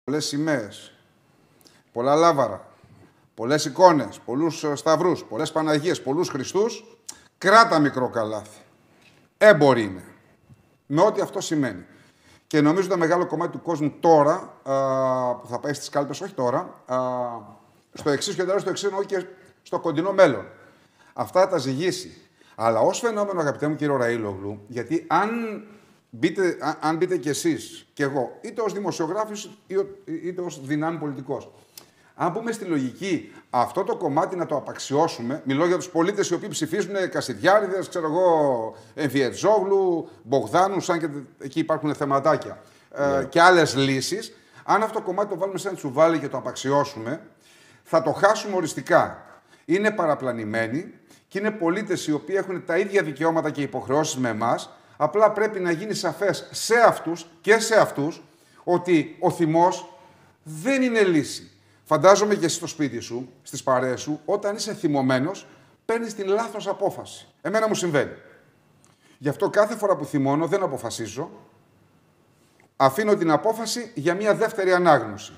πολλές σημαίες, πολλά λάβαρα, πολλές εικόνες, πολλούς σταυρούς, πολλές Παναγίες, πολλούς Χριστούς, κράτα μικρό καλάθι. Έμποροι είναι. Με ό,τι αυτό σημαίνει. Και νομίζω το μεγάλο κομμάτι του κόσμου τώρα, που θα πάει στις κάλπες, όχι τώρα, στο εξής και τώρα στο εξής εννοώ και στο κοντινό μέλλον. Αυτά θα τα ζυγίσει. Αλλά ως φαινόμενο, αγαπητέ μου κύριο Ραΐλογλου, γιατί αν μπείτε κι εσείς και εγώ, είτε ως δημοσιογράφος είτε ως δυνάμει πολιτικός, αν μπούμε στη λογική αυτό το κομμάτι να το απαξιώσουμε, μιλώ για τους πολίτες οι οποίοι ψηφίζουν Κασιδιάρηδες, ξέρω εγώ, Εμφιετζόγλου, Μπογδάνους, αν και εκεί υπάρχουν θεματάκια, και άλλες λύσεις, αν αυτό το κομμάτι το βάλουμε σε ένα τσουβάλι και το απαξιώσουμε, θα το χάσουμε οριστικά. Είναι παραπλανημένοι και είναι πολίτες οι οποίοι έχουν τα ίδια δικαιώματα και υποχρεώσεις με εμάς. Απλά πρέπει να γίνει σαφές σε αυτούς και σε αυτούς ότι ο θυμός δεν είναι λύση. Φαντάζομαι και εσύ στο σπίτι σου, στις παρέες σου, όταν είσαι θυμωμένος, παίρνεις την λάθος απόφαση. Εμένα μου συμβαίνει. Γι' αυτό κάθε φορά που θυμώνω δεν αποφασίζω. Αφήνω την απόφαση για μια δεύτερη ανάγνωση.